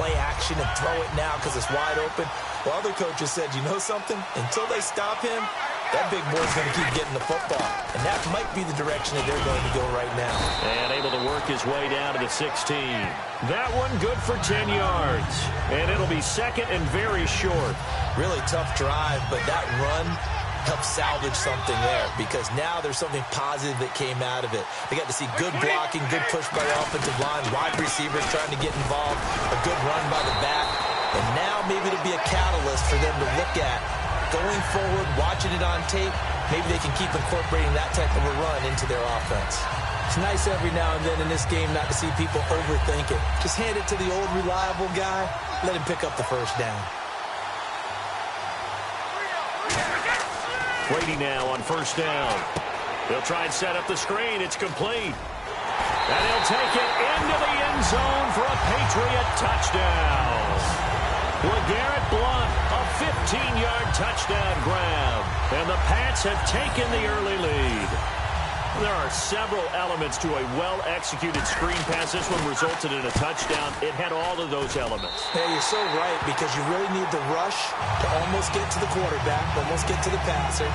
play action and throw it now because it's wide open. Well, other coaches said, you know something? Until they stop him, that big boy's going to keep getting the football. And that might be the direction that they're going to go right now. And able to work his way down to the 16. That one good for 10 yards. And it'll be second and very short. Really tough drive, but that run help salvage something there because now there's something positive that came out of it. They got to see good blocking, good push by the offensive line, wide receivers trying to get involved, a good run by the back, and now maybe it'll be a catalyst for them to look at going forward, watching it on tape. Maybe they can keep incorporating that type of a run into their offense. It's nice every now and then in this game not to see people overthink it. Just hand it to the old reliable guy, let him pick up the first down. Brady now on first down. They'll try and set up the screen. It's complete. And he'll take it into the end zone for a Patriot touchdown. LeGarrette Blount, a 15-yard touchdown grab. And the Pats have taken the early lead. There are several elements to a well-executed screen pass. This one resulted in a touchdown. It had all of those elements. Yeah, you're so right because you really need the rush to almost get to the quarterback, almost get to the passer.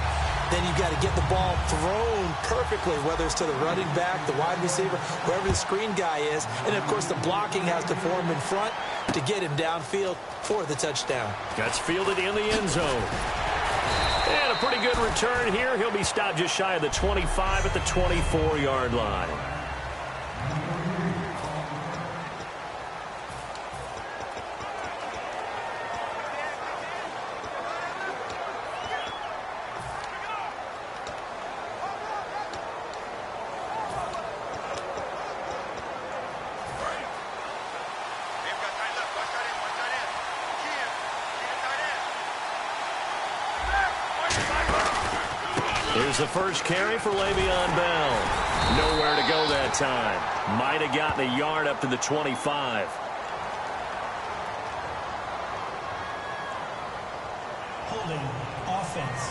Then you've got to get the ball thrown perfectly, whether it's to the running back, the wide receiver, wherever the screen guy is. And, of course, the blocking has to form in front to get him downfield for the touchdown. Gets fielded in the end zone. And a pretty good return here. He'll be stopped just shy of the 25 at the 24-yard line. Here's the first carry for Le'Veon Bell. Nowhere to go that time. Might have gotten a yard up to the 25. Holding offense.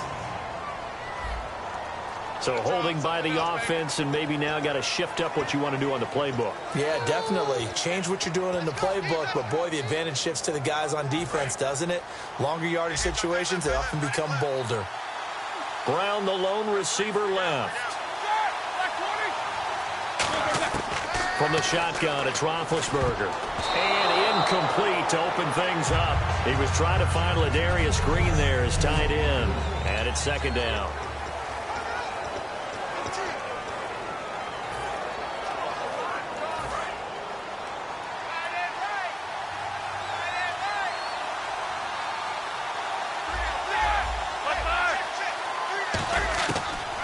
So holding by the offense, and maybe now got to shift up what you want to do on the playbook. Yeah, definitely. Change what you're doing in the playbook, but boy, the advantage shifts to the guys on defense, doesn't it? Longer yardage situations, they often become bolder. Brown, the lone receiver, left. From the shotgun, it's Roethlisberger. And incomplete to open things up. He was trying to find Ladarius Green there as tight end. And it's second down.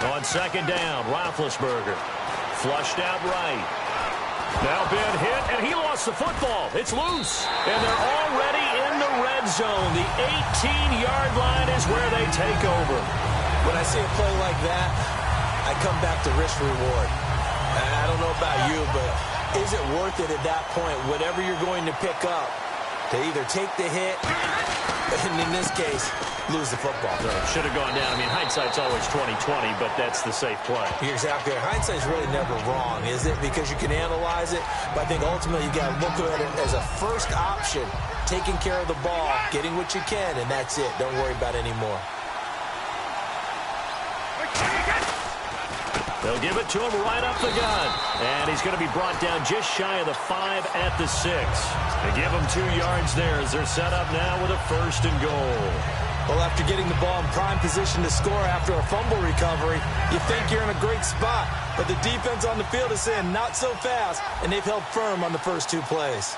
On second down, Roethlisberger. Flushed out right. Now been hit, and he lost the football. It's loose. And they're already in the red zone. The 18-yard line is where they take over. When I see a play like that, I come back to risk reward. And I don't know about you, but is it worth it at that point, whatever you're going to pick up, to either take the hit, and in this case, lose the football? Should have gone down. I mean, hindsight's always 20/20, but that's the safe play. You're exactly right. Hindsight's really never wrong, is it? Because you can analyze it, but I think ultimately you got to look at it as a first option, taking care of the ball, getting what you can, and that's it. Don't worry about it anymore. They'll give it to him right up the gun. And he's going to be brought down just shy of the 5 at the 6. They give him 2 yards there as they're set up now with a first and goal. Well, after getting the ball in prime position to score after a fumble recovery, you think you're in a great spot. But the defense on the field is saying not so fast, and they've held firm on the first 2 plays.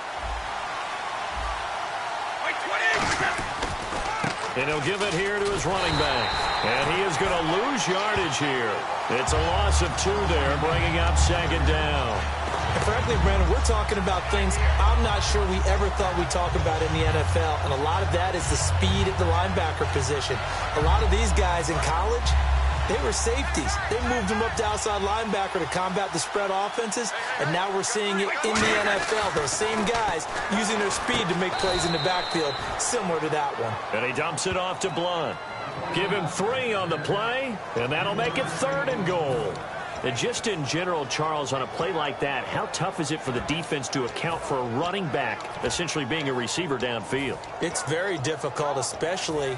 And he'll give it here to his running back. And he is going to lose yardage here. It's a loss of 2 there, bringing up second down. And frankly, Brandon, we're talking about things I'm not sure we ever thought we'd talk about in the NFL. And a lot of that is the speed at the linebacker position. A lot of these guys in college, they were safeties. They moved them up to outside linebacker to combat the spread offenses, and now we're seeing it in the NFL. Those same guys using their speed to make plays in the backfield, similar to that one. And he dumps it off to Blount. Give him 3 on the play, and that'll make it 3rd and goal. And just in general, Charles, on a play like that, how tough is it for the defense to account for a running back essentially being a receiver downfield? It's very difficult, especially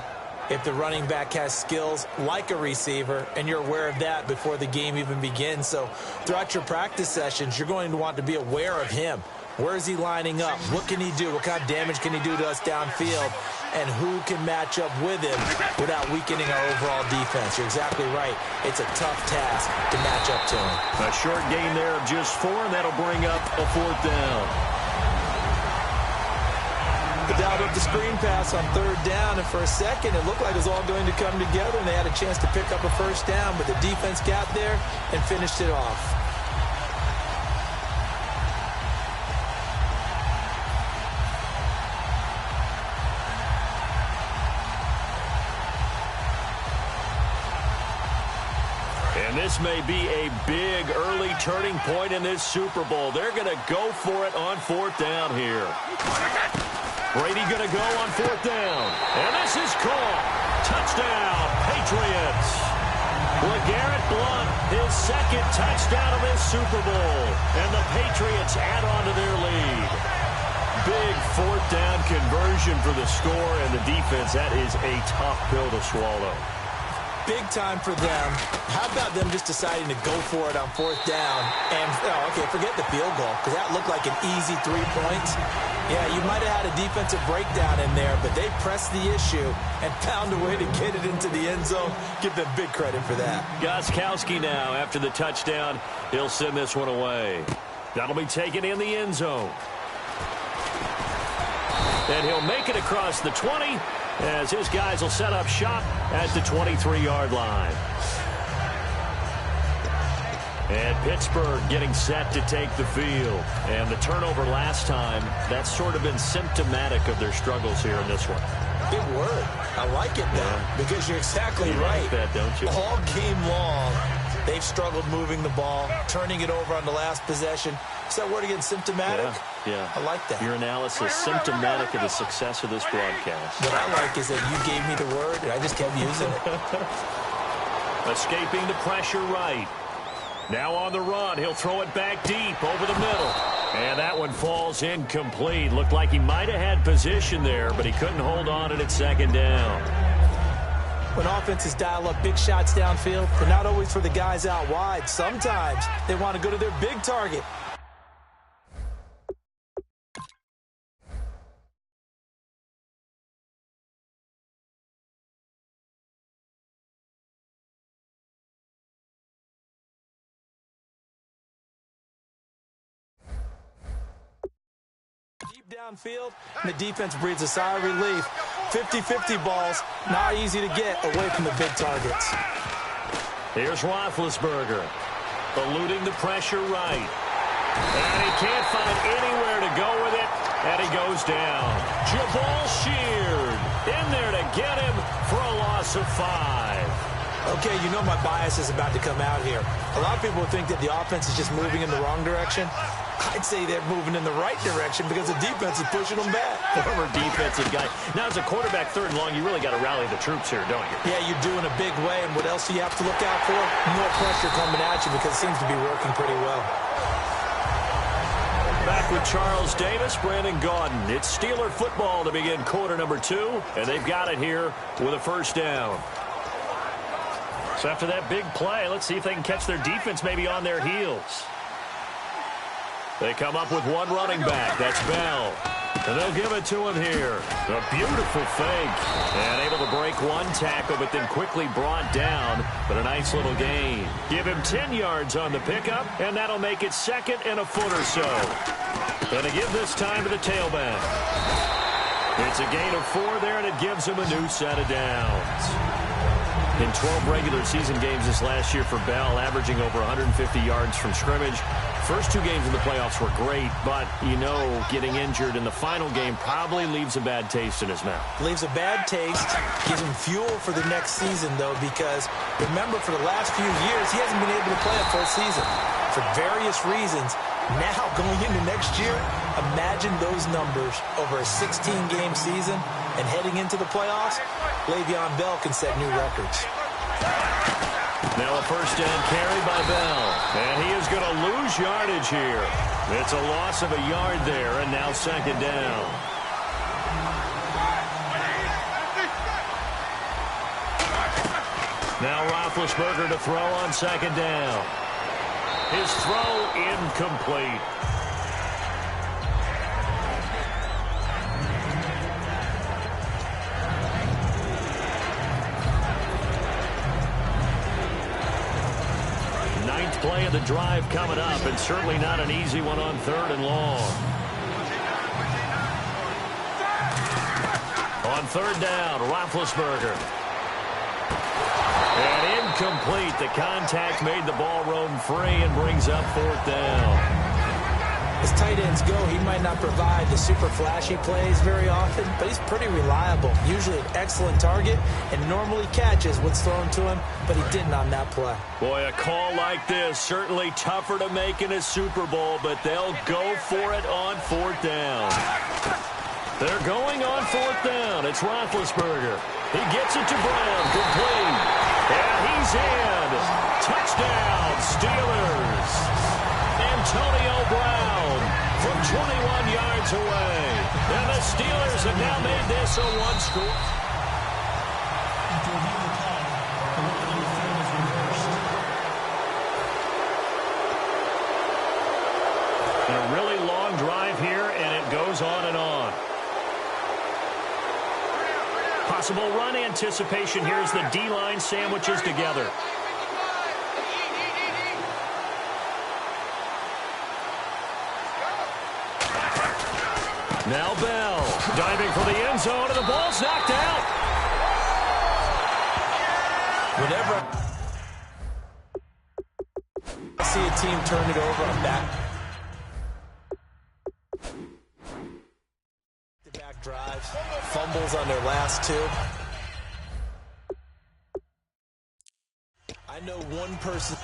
if the running back has skills like a receiver, and you're aware of that before the game even begins. So throughout your practice sessions, you're going to want to be aware of him. Where is he lining up? What can he do? What kind of damage can he do to us downfield? And who can match up with him without weakening our overall defense? You're exactly right. It's a tough task to match up to him. A short gain there of just 4, and that'll bring up a 4th down. They dialed up the screen pass on 3rd down, and for a second it looked like it was all going to come together, and they had a chance to pick up a 1st down, but the defense got there and finished it off. And this may be a big early turning point in this Super Bowl. They're going to go for it on 4th down here. Brady going to go on 4th down. And this is caught. Touchdown, Patriots. LeGarrette Blount, his 2nd touchdown of this Super Bowl. And the Patriots add on to their lead. Big 4th down conversion for the score, and the defense, that is a tough pill to swallow. Big time for them. How about them just deciding to go for it on 4th down? And, okay, forget the field goal, because that looked like an easy 3 points. Yeah, you might have had a defensive breakdown in there, but they pressed the issue and found a way to get it into the end zone. Give them big credit for that. Gostkowski now, after the touchdown, he'll send this one away. That'll be taken in the end zone. And he'll make it across the 20, as his guys will set up shop at the 23-yard line. And Pittsburgh getting set to take the field. And the turnover last time, that's sort of been symptomatic of their struggles here in this one. Big word. I like it now, because you're exactly right. Like that, don't you? All game long, they've struggled moving the ball, turning it over on the last possession. Is that word again, symptomatic? Yeah. I like that. Your analysis, symptomatic of the success of this broadcast. What I like is that you gave me the word, and I just kept using it. Escaping the pressure right. Now on the run, he'll throw it back deep over the middle. And that one falls incomplete. Looked like he might have had position there, but he couldn't hold on at 2nd down. When offenses dial up big shots downfield, they're not always for the guys out wide. Sometimes they want to go to their big target. Downfield, and the defense breathes a sigh of relief. 50-50 balls, not easy to get away from the big targets. Here's Roethlisberger, eluding the pressure right. And he can't find anywhere to go with it, and he goes down. Jabal Sheard in there to get him for a loss of 5. Okay, you know my bias is about to come out here. A lot of people think that the offense is just moving in the wrong direction. I'd say they're moving in the right direction because the defense is pushing them back. Former defensive guy. Now, as a quarterback 3rd and long, you really got to rally the troops here, don't you? Yeah, you do in a big way. And what else do you have to look out for? More pressure coming at you because it seems to be working pretty well. Back with Charles Davis, Brandon Gaudin. It's Steeler football to begin quarter number 2, and they've got it here with a 1st down. So after that big play, let's see if they can catch their defense maybe on their heels. They come up with one running back. That's Bell. And they'll give it to him here. A beautiful fake. And able to break one tackle, but then quickly brought down. But a nice little gain. Give him 10 yards on the pickup, and that'll make it 2nd and a foot or so. And to give this time to the tailback. It's a gain of 4 there, and it gives him a new set of downs. In 12 regular season games this last year for Bell, averaging over 150 yards from scrimmage. First 2 games in the playoffs were great, but, you know, getting injured in the final game probably leaves a bad taste in his mouth. Leaves a bad taste, gives him fuel for the next season, though, because, remember, for the last few years, he hasn't been able to play a full season for various reasons. Now, going into next year, imagine those numbers over a 16-game season, and heading into the playoffs, Le'Veon Bell can set new records. Now a first down carry by Bell. And he is going to lose yardage here. It's a loss of a yard there, and now second down. Now Roethlisberger to throw on second down. His throw incomplete. Ninth play of the drive coming up, and certainly not an easy one on third and long. On third down, Roethlisberger. And incomplete. The contact made the ball roam free and brings up fourth down. As tight ends go, he might not provide the super flashy plays very often, but he's pretty reliable. Usually an excellent target and normally catches what's thrown to him, but he didn't on that play. Boy, a call like this, certainly tougher to make in a Super Bowl, but they'll go for it on fourth down. They're going on fourth down. It's Roethlisberger. He gets it to Brown, complete. And he's in. Touchdown, Steelers. Antonio Brown from 21 yards away. And the Steelers have now made this a one-score. After review the play, the look on the field is reversed. And a really long drive here, and it goes on and on. Possible run anticipation here as the D-line sandwiches together. Now Bell diving for the end zone, and the ball's knocked out. Whenever I see a team turn it over on back drives, fumbles on their last two, I know one person.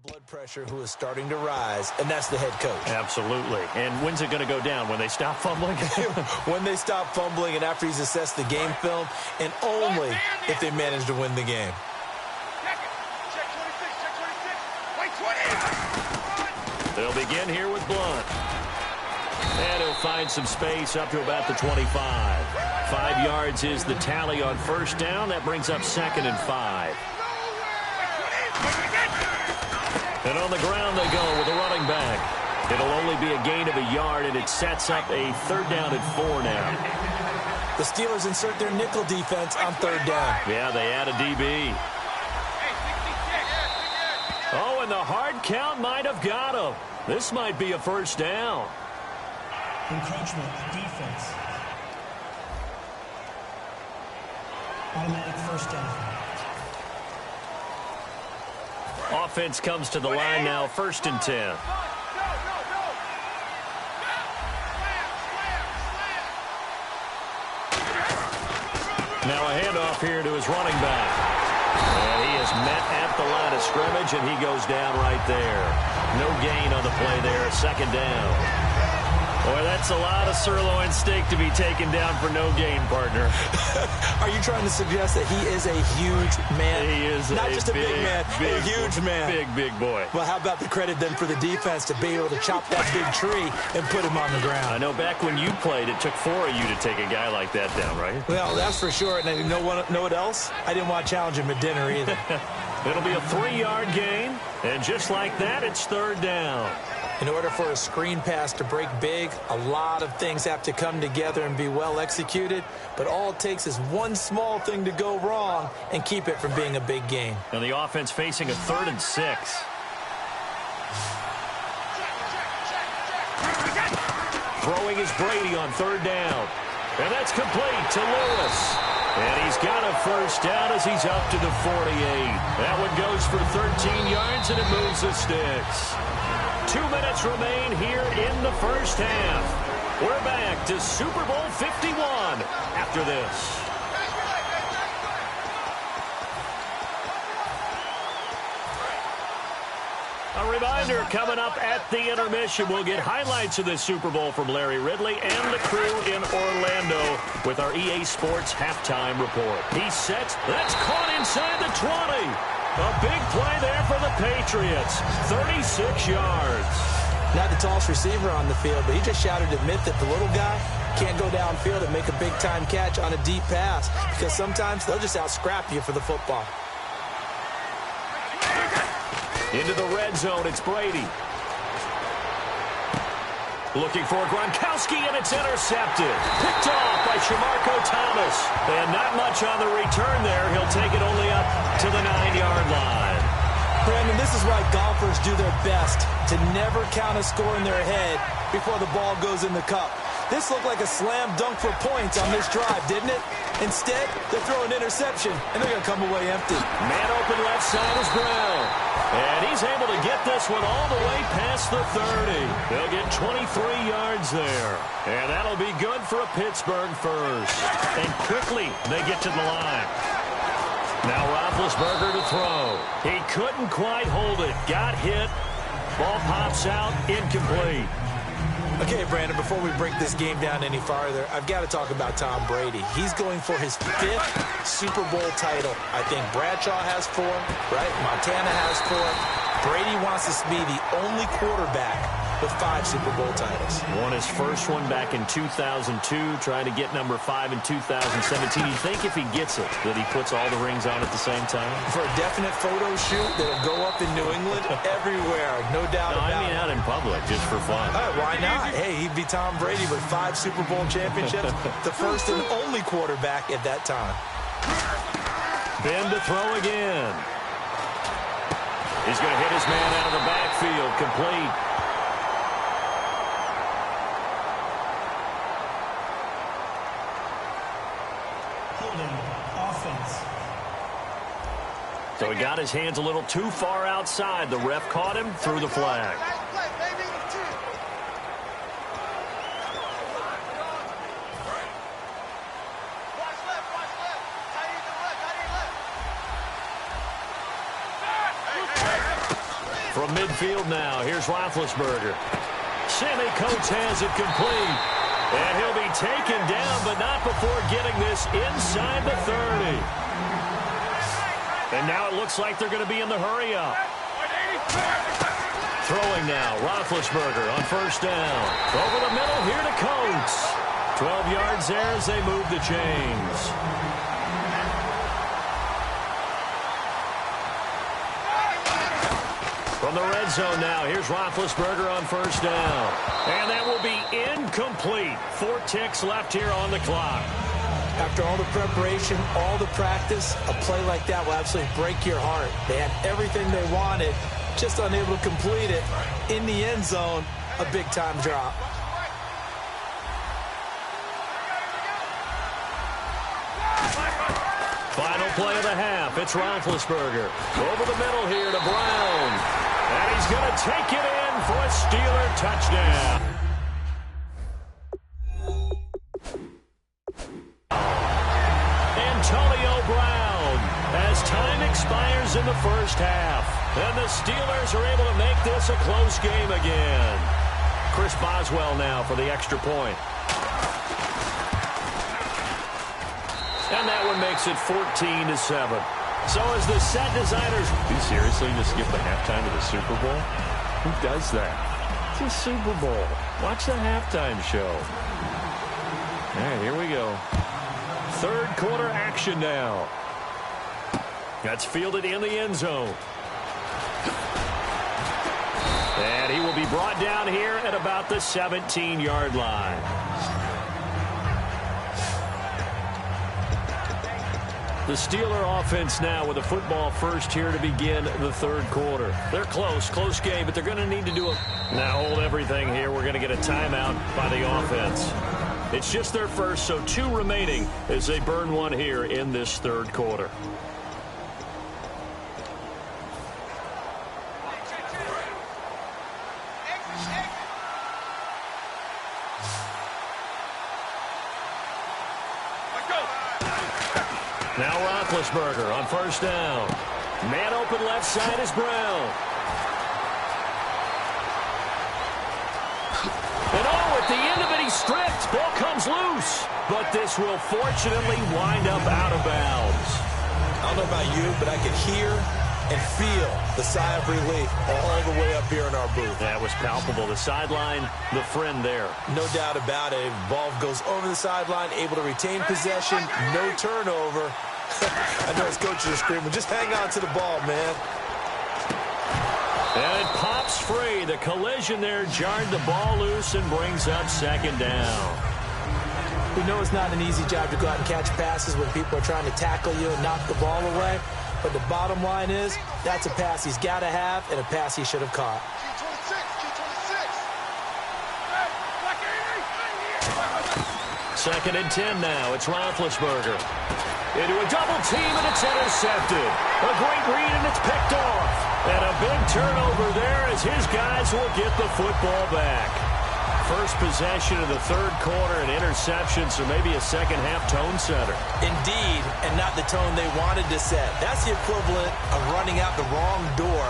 Blood pressure who is starting to rise, and that's the head coach. Absolutely. And when's it going to go down? When they stop fumbling? When they stop fumbling and after he's assessed the game film, and only if they manage to win the game. They'll begin here with Blunt. And he'll find some space up to about the 25. 5 yards is the tally on first down. That brings up second and 5. And on the ground they go with a running back. It'll only be a gain of a yard, and it sets up a third down and 4 now. The Steelers insert their nickel defense on third down. Yeah, they add a DB. Oh, and the hard count might have got him. This might be a first down. Encroachment, defense. Automatic first down. Offense comes to the line now, 1st and 10. Now a handoff here to his running back. And he is met at the line of scrimmage, and he goes down right there. No gain on the play there, second down. Boy, that's a lot of sirloin steak to be taken down for no gain, partner. Are you trying to suggest that he is a huge man? He is not just a big man, a huge man. Big boy. Well, how about the credit then for the defense to be able to chop that big tree and put him on the ground? I know back when you played, it took 4 of you to take a guy like that down, right? Well, that's for sure. And you know what else? I didn't want to challenge him at dinner either. It'll be a 3-yard gain, and just like that, it's third down. In order for a screen pass to break big, a lot of things have to come together and be well executed, but all it takes is one small thing to go wrong and keep it from being a big gain. And the offense facing a 3rd and 6. Throwing is Brady on third down. And that's complete to Lewis. And he's got a first down as he's up to the 48. That one goes for 13 yards, and it moves the sticks. 2 minutes remain here in the first half. We're back to Super Bowl 51 after this. A reminder, coming up at the intermission, we'll get highlights of this Super Bowl from Larry Ridley and the crew in Orlando with our EA Sports halftime report. He sets. That's caught inside the 20. A big play there for the Patriots. 36 yards. Not the tallest receiver on the field, but he just shouted admit that the little guy can't go downfield and make a big-time catch on a deep pass because sometimes they'll just out-scrap you for the football. Into the red zone, it's Brady. Looking for Gronkowski, and it's intercepted. Picked off by Shamarko Thomas. And not much on the return there. He'll take it only up to the 9-yard line. Brandon, this is why golfers do their best to never count a score in their head before the ball goes in the cup. This looked like a slam dunk for points on this drive, didn't it? Instead, they throw an interception, and they're going to come away empty. Man open left side is Brown. And he's able to get this one all the way past the 30. They'll get 23 yards there. And that'll be good for a Pittsburgh first. And quickly, they get to the line. Now Roethlisberger to throw. He couldn't quite hold it. Got hit. Ball pops out. Incomplete. Okay, Brandon, before we break this game down any farther, I've got to talk about Tom Brady. He's going for his 5th Super Bowl title. I think Bradshaw has 4, right? Montana has 4. Brady wants to be the only quarterback with 5 Super Bowl titles. Won his first one back in 2002, trying to get number 5 in 2017. You think if he gets it, that he puts all the rings on at the same time? For a definite photo shoot that'll go up in New England, everywhere, no doubt about it. I mean out in public, just for fun. Why not? Hey, he'd be Tom Brady with 5 Super Bowl championships, the first and only quarterback at that time. Ben to throw again. He's going to hit his man out of the backfield, complete. So he got his hands a little too far outside. The ref caught him, threw the flag. From midfield now, here's Roethlisberger. Sammy Coates has it complete. And he'll be taken down, but not before getting this inside the 30. And now it looks like they're going to be in the hurry-up. Throwing now, Roethlisberger on first down. Over the middle here to Coates. 12 yards there as they move the chains. From the red zone now, here's Roethlisberger on first down. And that will be incomplete. 4 ticks left here on the clock. After all the preparation, all the practice, a play like that will absolutely break your heart. They had everything they wanted, just unable to complete it. In the end zone, a big-time drop. Final play of the half. It's Roethlisberger. Over the middle here to Brown. And he's going to take it in for a Steeler touchdown. Antonio Brown as time expires in the first half. And the Steelers are able to make this a close game again. Chris Boswell now for the extra point. And that one makes it 14-7. So as the set designers... Do you seriously just skip the halftime of the Super Bowl? Who does that? It's a Super Bowl. Watch the halftime show. All right, here we go. Third quarter action now. That's fielded in the end zone. And he will be brought down here at about the 17-yard line. The Steeler offense now with a football first here to begin the third quarter. They're close game, but they're going to need to do it. Now hold everything here. We're going to get a timeout by the offense. It's just their first, so 2 remaining as they burn one here in this third quarter. Now Roethlisberger on first down. Man open left side is Brown. And at the end of it, he's stripped. Ball comes loose. But this will fortunately wind up out of bounds. I don't know about you, but I could hear and feel the sigh of relief all the way up here in our booth. That was palpable. The sideline, the friend there. No doubt about it. Ball goes over the sideline, able to retain possession, no turnover. I know his coaches are screaming, just hang on to the ball, man. And it pops free. The collision there jarred the ball loose and brings up second down. We know it's not an easy job to go out and catch passes when people are trying to tackle you and knock the ball away. But the bottom line is, that's a pass he's got to have and a pass he should have caught. Second and 10 now. It's Roethlisberger. Into a double team, and it's intercepted. A great read, and it's picked off. And a big turnover there as his guys will get the football back. First possession of the third quarter, an interception, so maybe a second-half tone setter. Indeed, and not the tone they wanted to set. That's the equivalent of running out the wrong door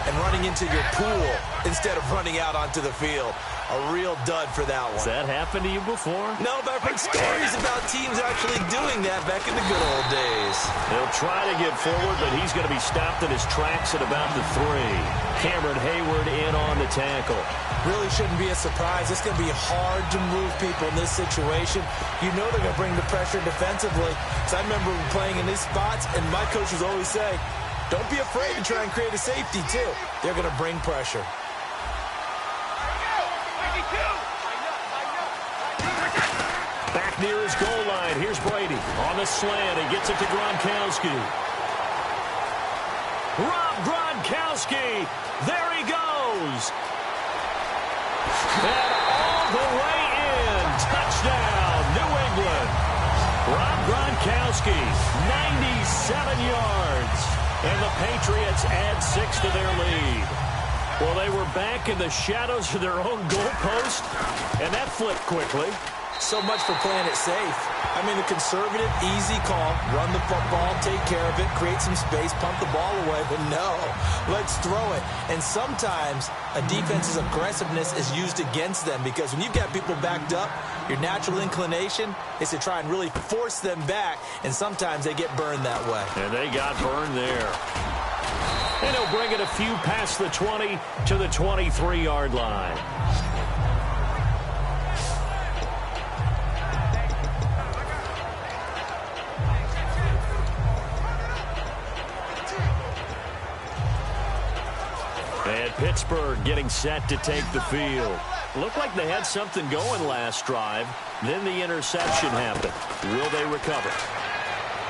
and running into your pool instead of running out onto the field. A real dud for that one. Has that happened to you before? No, but I've heard stories about teams actually doing that back in the good old days. He'll try to get forward, but he's going to be stopped in his tracks at about the 3. Cameron Hayward in on the tackle. Really shouldn't be a surprise. It's going to be hard to move people in this situation. You know they're going to bring the pressure defensively. So I remember playing in these spots, and my coaches always say, don't be afraid to try and create a safety, too. They're going to bring pressure. Back near his goal line. Here's Brady on the slant. He gets it to Gronkowski. Rob Gronkowski. There he goes. And all the way in. Touchdown, New England. Rob Gronkowski, 97 yards. And the Patriots add 6 to their lead. Well, they were back in the shadows of their own goalpost, and that flipped quickly. So much for playing it safe. I mean, the conservative, easy call, run the football, take care of it, create some space, pump the ball away. But no, let's throw it. And sometimes a defense's aggressiveness is used against them because when you've got people backed up, your natural inclination is to try and really force them back, and sometimes they get burned that way. And they got burned there. And he'll bring it a few past the 20 to the 23-yard line. And Pittsburgh getting set to take the field. Looked like they had something going last drive. Then the interception happened. Will they recover?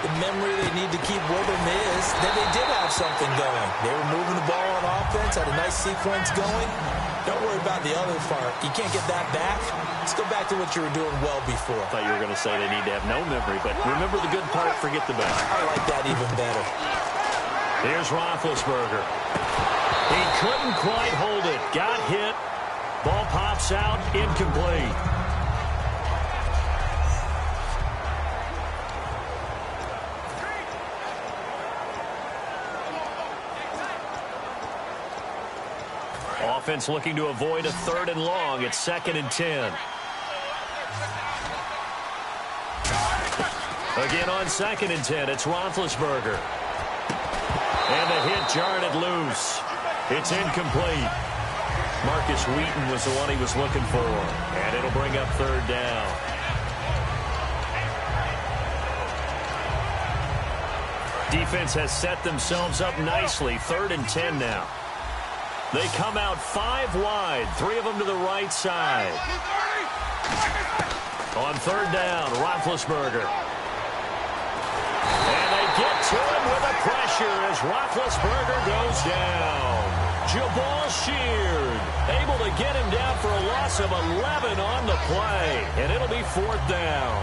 The memory they need to keep with them is that they did have something going. They were moving the ball on offense, had a nice sequence going. Don't worry about the other part. You can't get that back. Let's go back to what you were doing well before. I thought you were going to say they need to have no memory, but remember the good part, forget the bad. I like that even better. Here's Roethlisberger. He couldn't quite hold it. Got hit. Ball pops out. Incomplete. Offense looking to avoid a 3rd and long. It's 2nd and 10. Again on 2nd and 10, it's Roethlisberger. And the hit jarred it loose. It's incomplete. Marcus Wheaton was the one he was looking for. And it'll bring up 3rd down. Defense has set themselves up nicely. 3rd and 10 now. They come out 5 wide, 3 of them to the right side. On 3rd down, Roethlisberger. And they get to him with a pressure as Roethlisberger goes down. Jabal Sheard able to get him down for a loss of 11 on the play, and it'll be 4th down.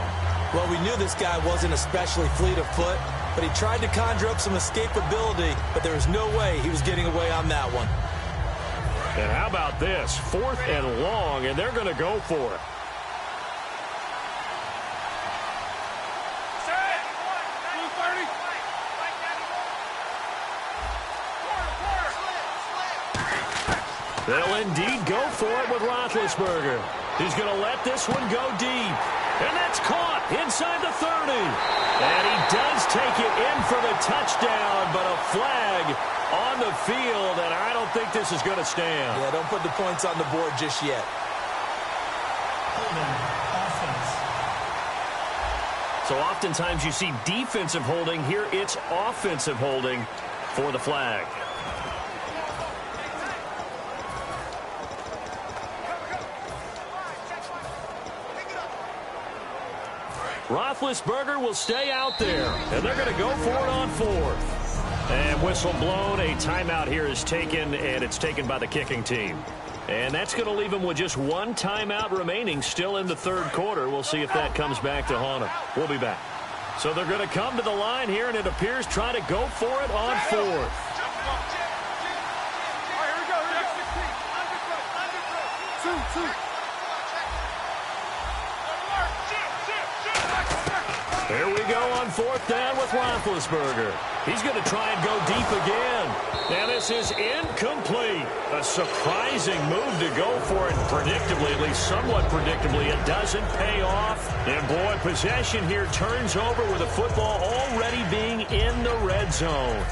Well, we knew this guy wasn't especially fleet of foot, but he tried to conjure up some escapability, but there was no way he was getting away on that one. And how about this? 4th and long, and they're going to go for it. They'll indeed go for it with Roethlisberger. He's going to let this one go deep. And that's caught inside the 30. And he does take it in for the touchdown, but a flag on the field, and I don't think this is going to stand. Yeah, don't put the points on the board just yet. Holding, offense. So oftentimes you see defensive holding. Here it's offensive holding for the flag. Roethlisberger will stay out there, and they're going to go for it on 4th. And whistle blown, a timeout here is taken, and it's taken by the kicking team. And that's going to leave them with just one timeout remaining still in the 3rd quarter. We'll see if that comes back to haunt them. We'll be back. So they're going to come to the line here, and it appears try to go for it on 4th. Here we go on 4th down with Roethlisberger. He's going to try and go deep again. And this is incomplete. A surprising move to go for it. Predictably, at least somewhat predictably, it doesn't pay off. And boy, possession here turns over with the football already being in the red zone.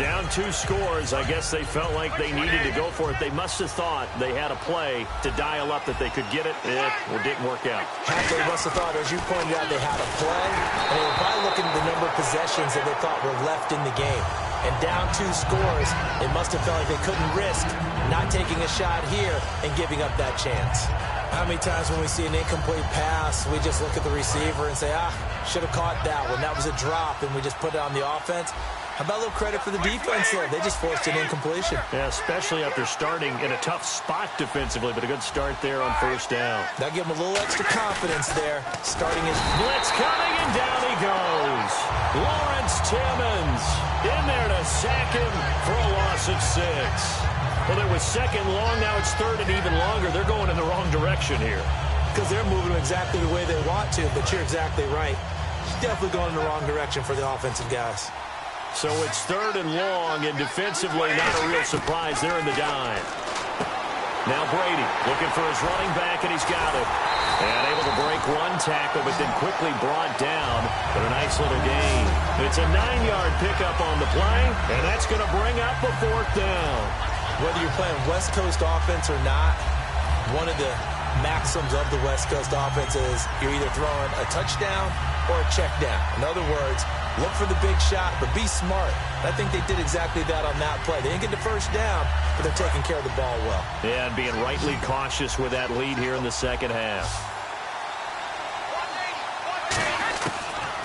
Down 2 scores. I guess they felt like they needed to go for it. They must have thought they had a play to dial up that they could get it. It didn't work out. They must have thought, as you pointed out, they had a play. And they were probably looking at the number of possessions that they thought were left in the game. And down 2 scores, they must have felt like they couldn't risk not taking a shot here and giving up that chance. How many times when we see an incomplete pass, we just look at the receiver and say, should have caught that one. That was a drop, and we just put it on the offense. How about a little credit for the defense there? They just forced an incompletion. Yeah, especially after starting in a tough spot defensively, but a good start there on 1st down. That'll give them a little extra confidence there. Starting his blitz coming, and down he goes. Lawrence Timmons in there to sack him for a loss of 6. Well, there was 2nd long. Now it's 3rd and even longer. They're going in the wrong direction here. Because they're moving exactly the way they want to, but you're exactly right. Definitely going in the wrong direction for the offensive guys. So it's 3rd and long, and defensively not a real surprise. They're in the dime. Now Brady looking for his running back, and he's got it. And able to break 1 tackle, but then quickly brought down. But a nice little gain. It's a 9-yard pickup on the play, and that's going to bring up a 4th down. Whether you're playing West Coast offense or not, one of the maxims of the West Coast offense is you're either throwing a touchdown or a check down. In other words, look for the big shot, but be smart. I think they did exactly that on that play. They didn't get the 1st down, but they're taking care of the ball well. Yeah, and being rightly cautious with that lead here in the 2nd half.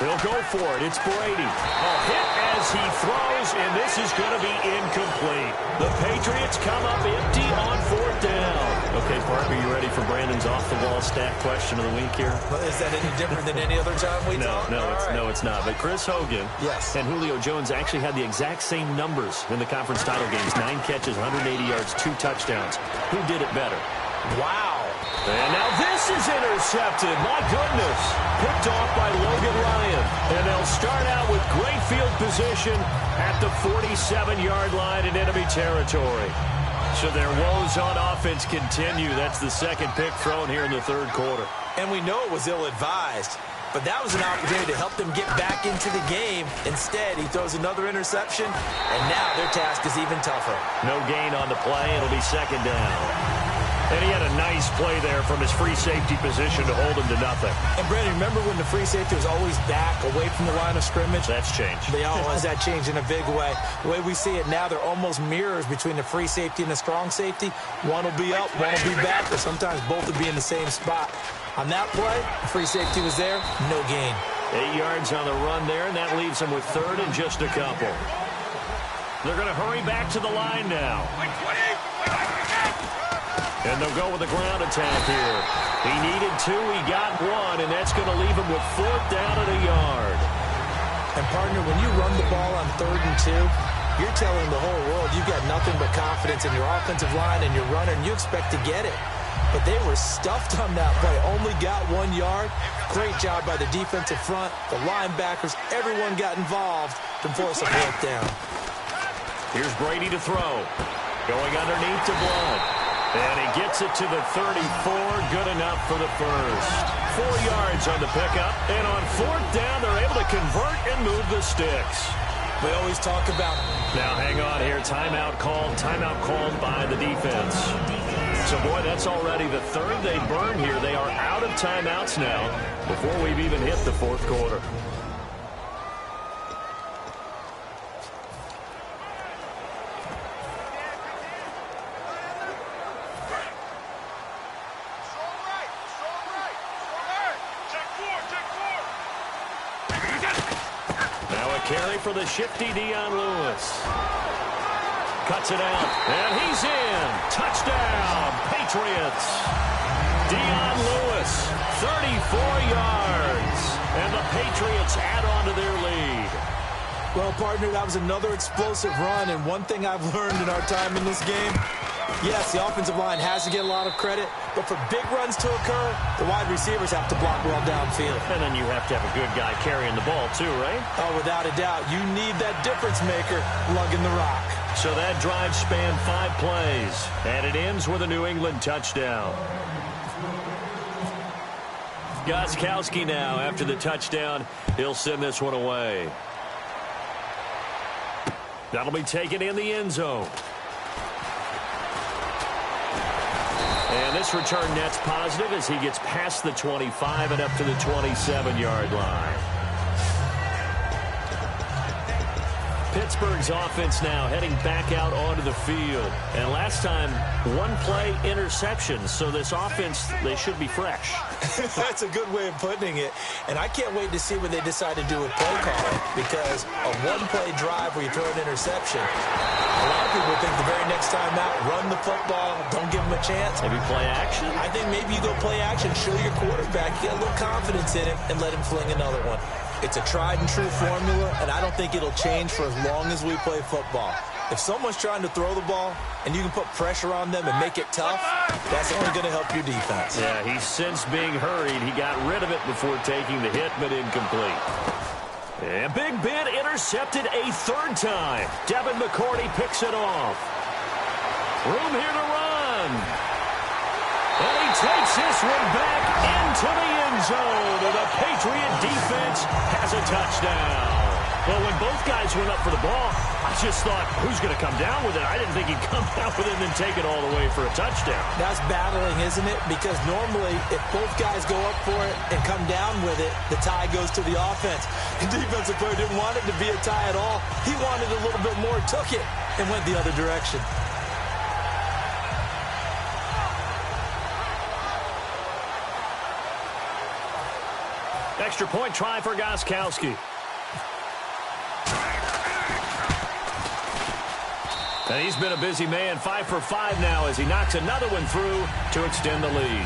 He'll go for it. It's Brady. A hit as he throws, and this is going to be incomplete. The Patriots come up empty on 4th down. Okay, Parker, you ready for Brandon's off-the-wall stat question of the week here? Well, is that any different than any other time we talk? No, it's not. But Chris Hogan and Julio Jones actually had the exact same numbers in the conference title games. 9 catches, 180 yards, 2 touchdowns. Who did it better? Wow. And now this is intercepted. My goodness. Picked off by Logan Ryan. And they'll start out with great field position at the 47-yard line in enemy territory. So their woes on offense continue. That's the 2nd pick thrown here in the 3rd quarter. And we know it was ill-advised, but that was an opportunity to help them get back into the game. Instead, he throws another interception, and now their task is even tougher. No gain on the play. It'll be 2nd down. And he had a nice play there from his free safety position to hold him to nothing. And, Brandon, remember when the free safety was always back away from the line of scrimmage? That's changed. They always that changed in a big way. The way we see it now, they're almost mirrors between the free safety and the strong safety. One will be up, one will be back, or sometimes both will be in the same spot. On that play, the free safety was there, no gain. 8 yards on the run there, and that leaves them with 3rd and just a couple. They're going to hurry back to the line now. And they'll go with a ground attack here. He needed 2, he got 1, and that's going to leave him with 4th down and a yard. And, partner, when you run the ball on 3rd and 2, you're telling the whole world you've got nothing but confidence in your offensive line and your runner, and you expect to get it. But they were stuffed on that play, only got 1 yard. Great job by the defensive front, the linebackers, everyone got involved to force a 4th down. Here's Brady to throw. Going underneath to Blunt. And he gets it to the 34. Good enough for the first. 4 yards on the pickup. And on 4th down, they're able to convert and move the sticks. We always talk about... Now, hang on here. Timeout called by the defense. So, boy, that's already the 3rd they burned here. They are out of timeouts now before we've even hit the 4th quarter. Carry for the shifty Dion Lewis. Cuts it out, and he's in. Touchdown, Patriots. Dion Lewis, 34 yards. And the Patriots add on to their lead. Well, partner, that was another explosive run, and one thing I've learned in our time in this game, yes, the offensive line has to get a lot of credit, but for big runs to occur, the wide receivers have to block well downfield. And then you have to have a good guy carrying the ball too, right? Oh, without a doubt. You need that difference maker lugging the rock. So that drive spanned 5 plays, and it ends with a New England touchdown. Gostkowski now, after the touchdown, he'll send this one away. That'll be taken in the end zone. And this return net's positive as he gets past the 25 and up to the 27-yard line. Pittsburgh's offense now heading back out onto the field. And last time, 1-play interception. So this offense, they should be fresh. That's a good way of putting it. And I can't wait to see what they decide to do with play calling, because a 1-play drive where you throw an interception, a lot of people think the very next time out, run the football, don't give them a chance. Maybe play action? I think maybe you go play action, show your quarterback, get a little confidence in him, and let him fling another one. It's a tried-and-true formula, and I don't think it'll change for as long as we play football. If someone's trying to throw the ball and you can put pressure on them and make it tough, that's only going to help your defense. Yeah, he's since being hurried. He got rid of it before taking the hit, but incomplete. And Big Ben intercepted a 3rd time. Devin McCourty picks it off. Room here to run. And he takes this one back into the end zone. And the Patriot defense has a touchdown. Well, when both guys went up for the ball, I just thought, who's going to come down with it? I didn't think he'd come down with it and then take it all the way for a touchdown. That's battling, isn't it? Because normally, if both guys go up for it and come down with it, the tie goes to the offense. The defensive player didn't want it to be a tie at all. He wanted a little bit more, took it, and went the other direction. Extra point try for Gostkowski. And he's been a busy man, 5 for 5 now as he knocks another one through to extend the lead.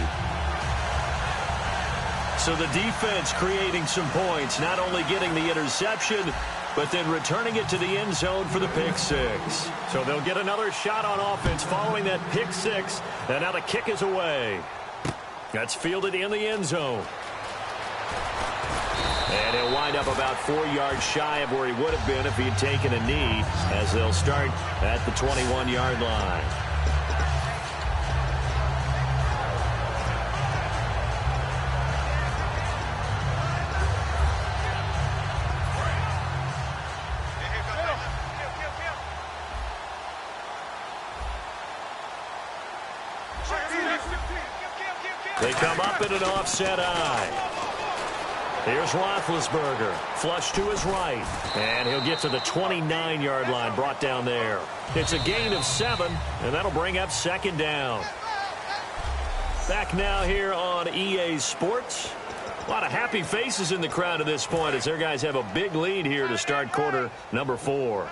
So the defense creating some points, not only getting the interception, but then returning it to the end zone for the pick 6. So they'll get another shot on offense following that pick 6. And now the kick is away. That's fielded in the end zone. And he'll wind up about 4 yards shy of where he would have been if he had taken a knee, as they'll start at the 21-yard line. They come up in an offset eye. Here's Roethlisberger, flush to his right, and he'll get to the 29-yard line, brought down there. It's a gain of 7, and that'll bring up 2nd down. Back now here on EA Sports. A lot of happy faces in the crowd at this point as their guys have a big lead here to start quarter number 4.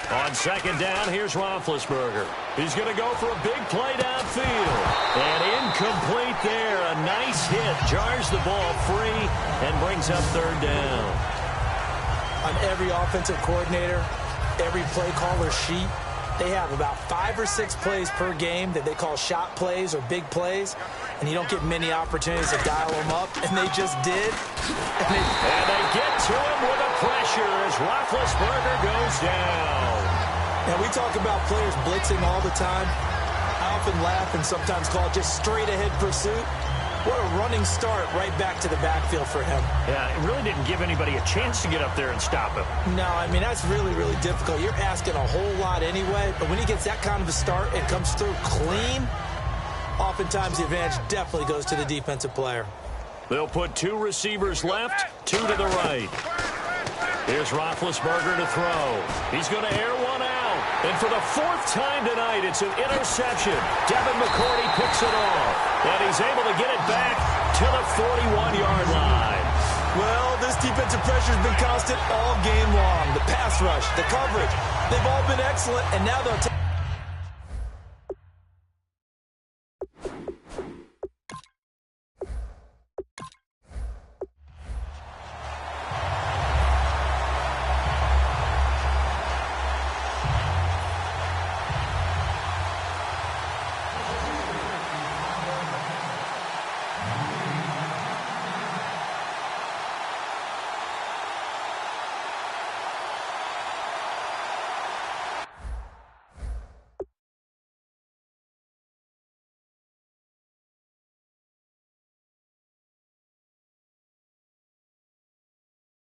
On second down, here's Roethlisberger. He's going to go for a big play downfield. And incomplete there. A nice hit. Jars the ball free and brings up third down. On every offensive coordinator, every play caller sheet, they have about 5 or 6 plays per game that they call shot plays or big plays, and you don't get many opportunities to dial them up, and they just did. And they get to him with a pressure as Roethlisberger goes down. Now, we talk about players blitzing all the time. I often laugh and sometimes call it just straight-ahead pursuit. What a running start right back to the backfield for him. Yeah, it really didn't give anybody a chance to get up there and stop him. No, I mean, that's really, really difficult. You're asking a whole lot anyway, but when he gets that kind of a start and comes through clean, oftentimes the advantage definitely goes to the defensive player. They'll put 2 receivers left, 2 to the right. Here's Roethlisberger to throw. He's going to air one out. And for the 4th time tonight, it's an interception. Devin McCourty picks it off. And he's able to get it back to the 41-yard line. Well, this defensive pressure has been constant all game long. The pass rush, the coverage, they've all been excellent, and now they'll